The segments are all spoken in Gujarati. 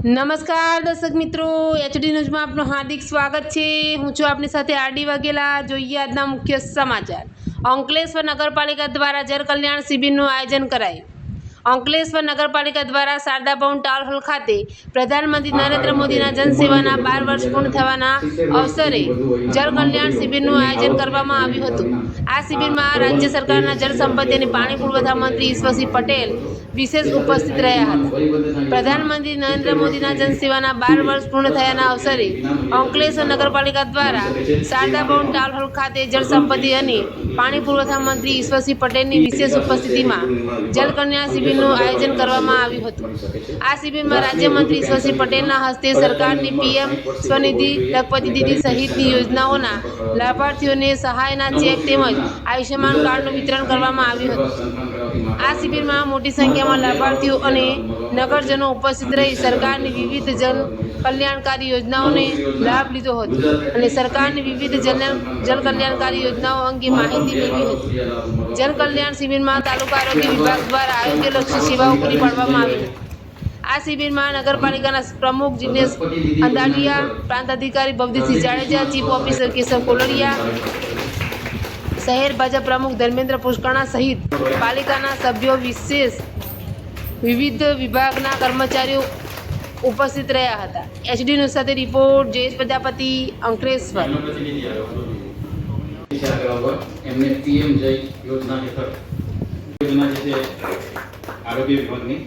નમસ્કાર દર્શક મિત્રો, એચડી ન્યૂઝમાં આપનું હાર્દિક સ્વાગત છે। હું છું આપની સાથે આરડી વાઘેલા। જોઈએ આજના મુખ્ય સમાચાર। અંકલેશ્વર નગરપાલિકા દ્વારા જન કલ્યાણ શિબિરનું આયોજન કરાયું। અંકલેશ્વર નગરપાલિકા દ્વારા શારદા ભવન ટાઉન હોલ ખાતે પ્રધાનમંત્રી નરેન્દ્ર મોદીના જનસેવાના 12 વર્ષ પૂર્ણ થવાના અવસરે જન કલ્યાણ શિબિરનું આયોજન કરવામાં આવ્યું હતું। આ શિબિરમાં રાજ્ય સરકારના જળ સંપત્તિ અને પાણી પુરવઠા મંત્રી ઈશ્વરસિંહ પટેલ વિશેષ ઉપસ્થિત રહ્યા હતા। પ્રધાનમંત્રી નરેન્દ્ર મોદીના જનસેવાના 12 વર્ષ પૂર્ણ થયાના અવસરે અંકલેશ્વર નગરપાલિકા દ્વારા શારદા ભવન ટાઉન હોલ ખાતે જળ સંપત્તિ અને પાણી પુરવઠા મંત્રી ઈશ્વરસિંહ પટેલની વિશેષ ઉપસ્થિતિમાં જલ કલ્યાણ શિબિરનું આયોજન કરવામાં આવ્યું હતું। આ શિબિરમાં રાજ્યમંત્રી ઈશ્વરસિંહ પટેલના હસ્તે સરકારની પીએમ સ્વનિધિ, લખપતિ દીદી સહિતની યોજનાઓના લાભાર્થીઓને સહાયના ચેક તેમજ આયુષ્યમાન કાર્ડનું વિતરણ કરવામાં આવ્યું હતું। આ શિબિરમાં મોટી સંખ્યામાં લાભાર્થીઓ અને નગરજનો ઉપસ્થિત રહી સરકારની વિવિધ જન કલ્યાણકારી યોજનાઓને લાભ લીધો હતો અને સરકારની વિવિધ જન કલ્યાણકારી યોજનાઓ અંગે માહિતી મેળવી હતી। જન કલ્યાણ શિબિરમાં તાલુકા આરોગ્ય વિભાગ દ્વારા આરોગ્યલક્ષી સેવાઓ પૂરી પાડવામાં આવી હતી। આ શિબિરમાં નગરપાલિકાના પ્રમુખ જિગ્નેશ અંદાડિયા, પ્રાંત અધિકારી ભવદીપસિંહ જાડેજા, ચીફ ઓફિસર કેશવ કોલરિયા, શહેર ભાજપ પ્રમુખ ધર્મેન્દ્ર પુષ્કરણા સહિત પાલિકાના સભ્યો, વિવિધ વિભાગના કર્મચારીઓ ઉપસ્થિત રહ્યા હતા। એચડી ન્યૂઝ સાથે રિપોર્ટ જયેશ પ્રજાપતિ, અંકલેશ્વર। એમને પીએમ જય યોજના હેઠળ યોજના જે છે આરોગ્ય વિભાગની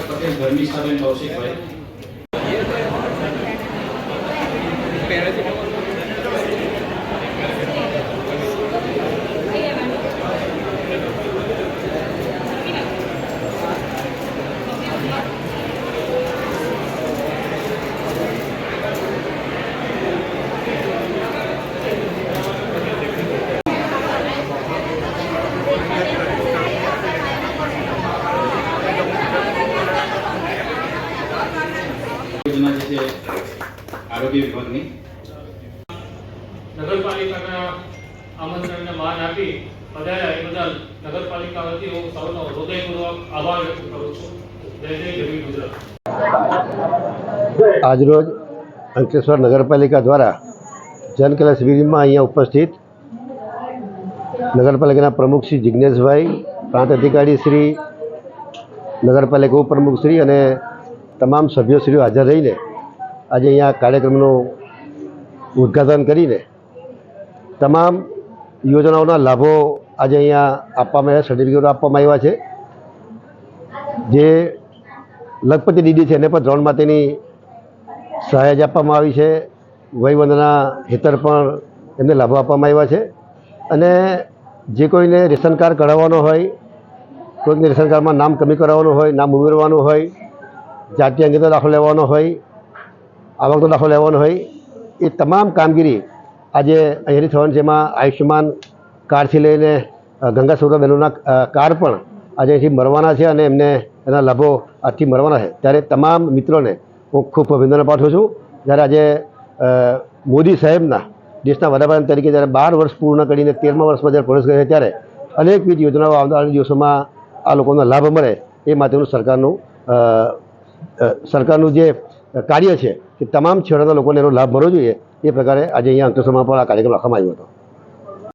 પટેલ ધર્મિષ્ઠાબેન કૌશિકભાઈ, યોજના જે છે આરોગ્ય વિભાગની નગરપાલિકાના આમંત્રણને માન આપી પધાર્યા એ બદલ નગરપાલિકા વતી હું સૌનો હૃદયપૂર્વક આભાર વ્યક્ત કરું છું। જય જય ગરવી ગુજરાત। આજરોજ અંકલેશ્વર નગરપાલિકા દ્વારા જન કલ્યાણ શિબિરમાં અહીંયા ઉપસ્થિત નગરપાલિકાના પ્રમુખ શ્રી જિગ્નેશભાઈ, પ્રાંત અધિકારી શ્રી, નગરપાલિકા ઉપપ્રમુખ શ્રી અને તમામ સભ્યોશ્રીઓ હાજર રહીને આજે અહીંયા કાર્યક્રમનું ઉદ્ઘાટન કરીને તમામ યોજનાઓના લાભો આજે અહીંયા આપવામાં આવ્યા, સર્ટિફિકેટો આપવામાં આવ્યા છે। જે લખપતિ દીદી છે એને પણ ધોરણ માટેની સહાય જ આપવામાં આવી છે। વયવંદના હેઠળ પણ એમને લાભો આપવામાં આવ્યા છે અને જે કોઈને રેશન કાર્ડ કઢાવવાનો હોય, કોઈને રેશન કાર્ડમાં નામ કમી કરાવવાનું હોય, નામ ઉમેરવાનું હોય, જાતિ અંગેનો દાખલો લેવાનો હોય, આવકનો દાખલો લેવાનો હોય, એ તમામ કામગીરી આજે અહીંયાથી થવાની છે। એમાં આયુષ્યમાન કાર્ડથી લઈને ગંગા સૌરભ બહેનોના કાર્ડ પણ આજે અહીંથી મળવાના છે અને એમને એના લાભો આજથી મળવાના છે। ત્યારે તમામ મિત્રોને હું ખૂબ અભિનંદન પાઠવું છું। જ્યારે આજે મોદી સાહેબના દેશના વડાપ્રધાન તરીકે જ્યારે 12 વર્ષ પૂર્ણ કરીને 13મા વર્ષમાં જ્યારે પ્રવેશ કરે છે ત્યારે અનેકવિધ યોજનાઓ આવનારા દિવસોમાં આ લોકોનો લાભ મળે એ માટેનું સરકારનું જે કાર્ય છે કે તમામ છેવાડાના લોકોને એનો લાભ મળવો જોઈએ, એ પ્રકારે આજે અહીંયા અંકલેશ્વરમાં પણ આ કાર્યક્રમ રાખવામાં આવ્યો હતો।